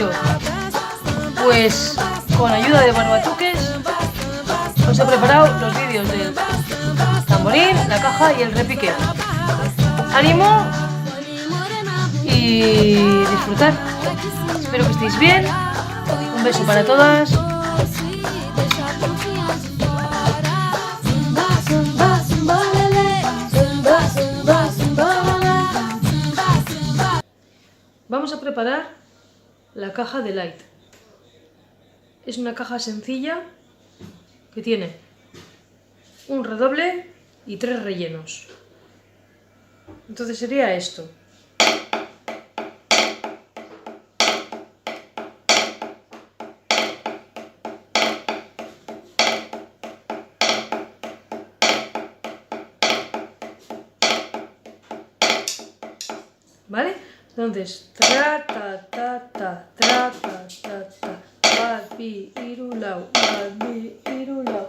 hecho? Pues con ayuda de Barbatuques os he preparado los vídeos del tamborín, la caja y el repique. ¡Ánimo! Y disfrutar. Espero que estéis bien. Un beso para todas. Vamos a preparar la caja de Light. Es una caja sencilla que tiene un redoble y 3 rellenos. Entonces sería esto. ¿Vale? Entonces, tra ta ta ta, tra ta ta ta, bat bi irulau, bat bi irulau.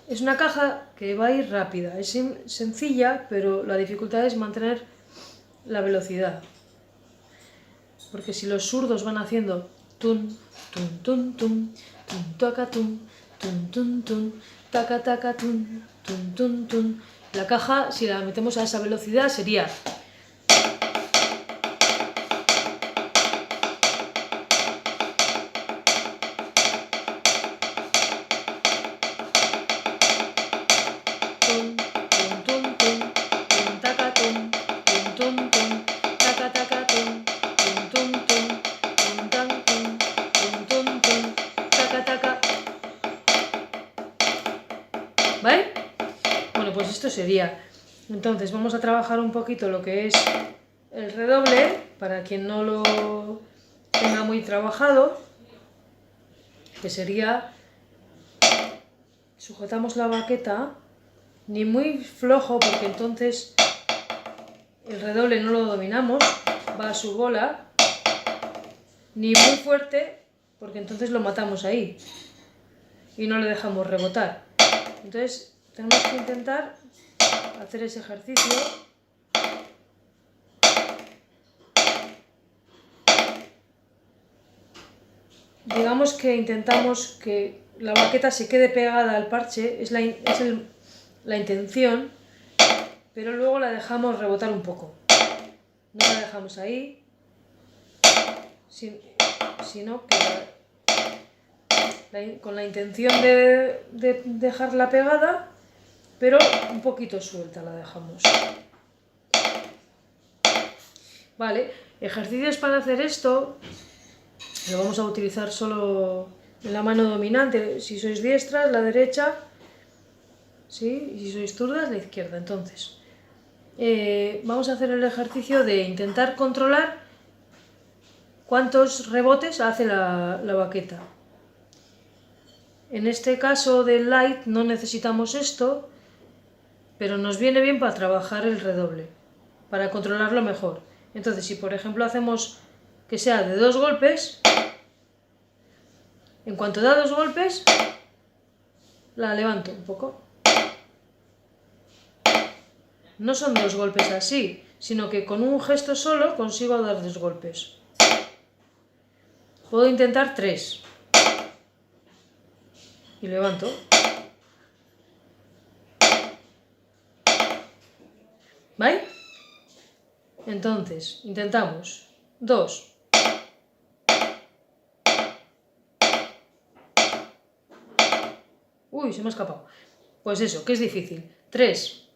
Es una caja que va a ir rápida, es sencilla, pero la dificultad es mantener la velocidad. Porque si los zurdos van haciendo tun, tun, tun, tun, tun, taca, tun, taca, taca, tun, tun, tun, tun, la caja, si la metemos a esa velocidad, sería ¿vale? Bueno, pues esto sería. Entonces vamos a trabajar un poquito lo que es el redoble, para quien no lo tenga muy trabajado, que sería, sujetamos la baqueta, ni muy flojo porque entonces el redoble no lo dominamos, va a su bola, ni muy fuerte porque entonces lo matamos ahí y no le dejamos rebotar. Entonces tenemos que intentar hacer ese ejercicio. Digamos que intentamos que la baqueta se quede pegada al parche, es la intención, pero luego la dejamos rebotar un poco. No la dejamos ahí, sino que con la intención de dejarla pegada, pero un poquito suelta la dejamos. Vale, ejercicios para hacer esto, lo vamos a utilizar solo en la mano dominante. Si sois diestras, la derecha, ¿sí? Y si sois zurdas, la izquierda. Entonces, vamos a hacer el ejercicio de intentar controlar cuántos rebotes hace la baqueta. En este caso del Light no necesitamos esto, pero nos viene bien para trabajar el redoble, para controlarlo mejor. Entonces, si por ejemplo hacemos que sea de 2 golpes, en cuanto da 2 golpes, la levanto un poco. No son 2 golpes así, sino que con un gesto solo consigo dar 2 golpes. Puedo intentar 3. Y levanto. ¿Vale? Entonces, intentamos 2. Uy, se me ha escapado. Pues eso, que es difícil. 3.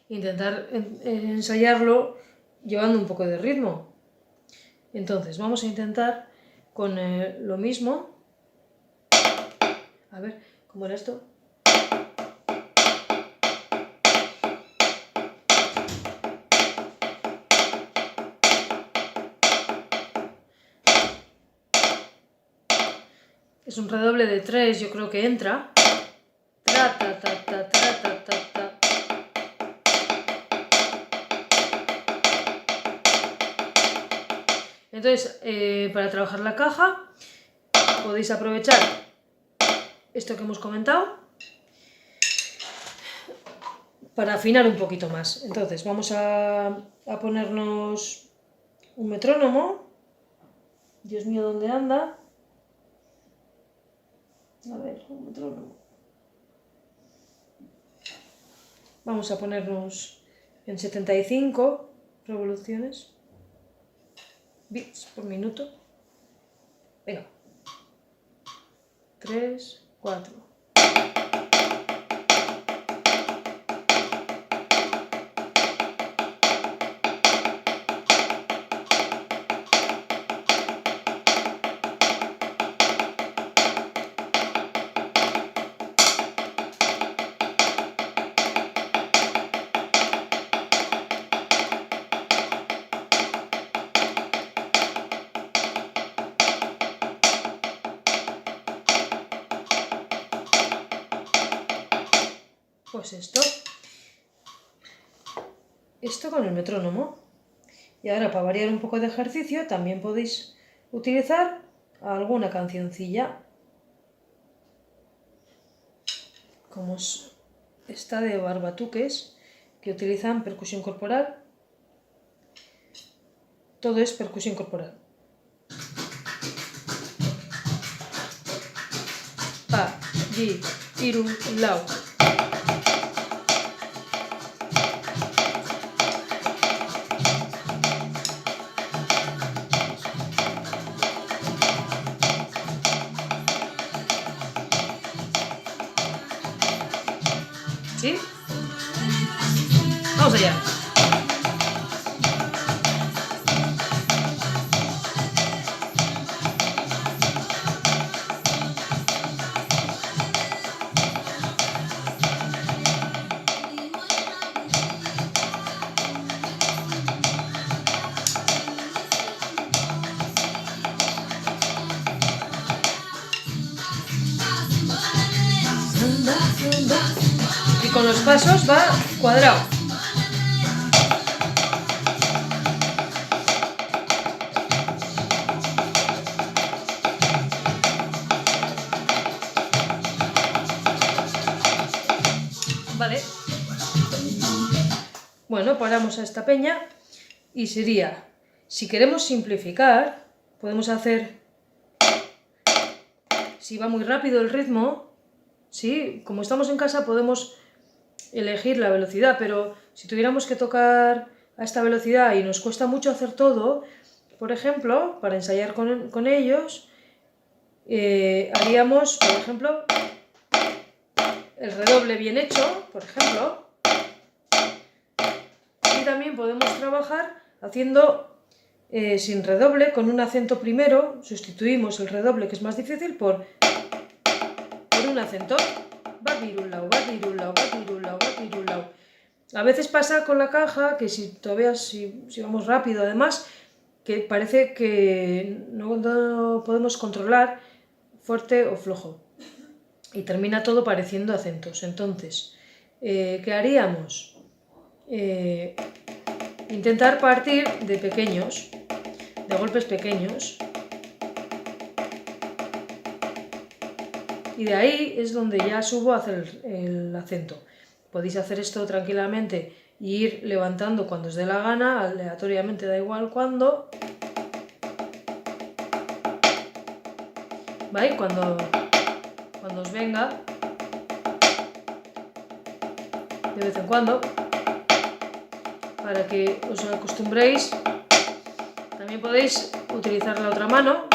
Intentar ensayarlo llevando un poco de ritmo. Entonces vamos a intentar con lo mismo. A ver, ¿cómo era esto? Es un redoble de 3, yo creo que entra. Tra, ta, ta, ta, tra, ta, ta, ta. Entonces, para trabajar la caja, podéis aprovechar esto que hemos comentado, para afinar un poquito más. Entonces vamos a ponernos un metrónomo. Dios mío, ¿dónde anda? A ver, un metrónomo. Vamos a ponernos en 75 revoluciones, bits por minuto. Venga. 3, 4. Pues esto con el metrónomo. Y ahora, para variar un poco de ejercicio, también podéis utilizar alguna cancioncilla, como esta de Barbatuques, que utilizan percusión corporal. Todo es percusión corporal. Pa, gi, iru, lau. ¿Sí? Vamos allá. Y con los pasos va cuadrado. Vale. Bueno, paramos a esta peña y sería, si queremos simplificar, podemos hacer, si va muy rápido el ritmo, sí, como estamos en casa podemos elegir la velocidad, pero si tuviéramos que tocar a esta velocidad y nos cuesta mucho hacer todo, por ejemplo, para ensayar con ellos, haríamos, por ejemplo, el redoble bien hecho, por ejemplo, y también podemos trabajar haciendo sin redoble, con un acento primero, sustituimos el redoble, que es más difícil, por un acento. Batirulau, batirulau, batirulau, batirulau. A veces pasa con la caja que si vamos rápido, además, que parece que no podemos controlar fuerte o flojo. Y termina todo pareciendo acentos. Entonces, ¿qué haríamos? Intentar partir de pequeños, de golpes pequeños. Y de ahí es donde ya subo a hacer el acento. Podéis hacer esto tranquilamente y ir levantando cuando os dé la gana, aleatoriamente, da igual cuándo. ¿Vale? Cuando os venga, de vez en cuando, para que os acostumbréis. También podéis utilizar la otra mano.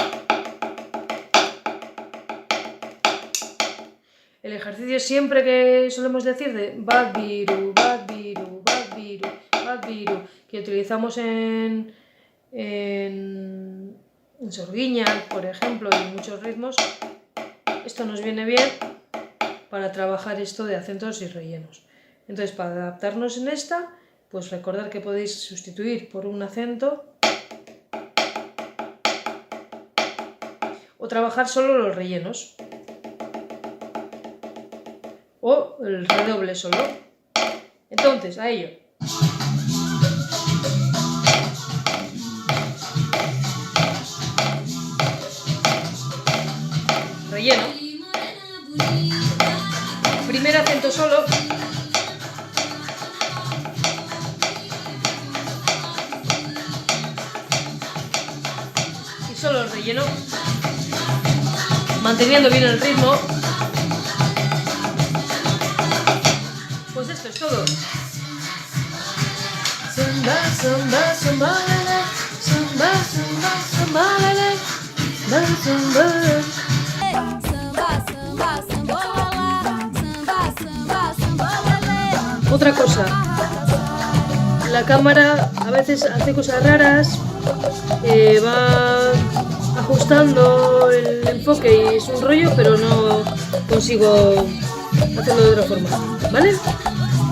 El ejercicio siempre que solemos decir de bat biru, bat biru, bat biru, bat biru, que utilizamos en sorguiña, por ejemplo, y muchos ritmos, esto nos viene bien para trabajar esto de acentos y rellenos. Entonces, para adaptarnos en esta, pues recordad que podéis sustituir por un acento o trabajar solo los rellenos. O el redoble solo. Entonces, a ello. Relleno. el relleno, manteniendo bien el ritmo. Pues esto es todo. Zumba, zumba, zumba, lele, zumba, zumba, zumba, lele, zumba, zumba. Otra cosa, la cámara a veces hace cosas raras, va ajustando el enfoque y es un rollo, pero no consigo hacerlo de otra forma, ¿vale?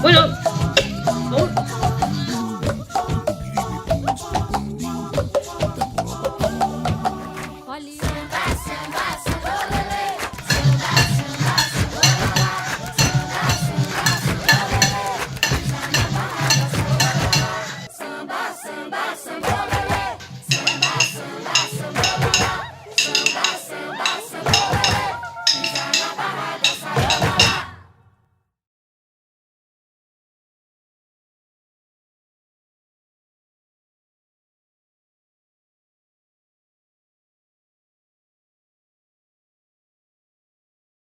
Bueno.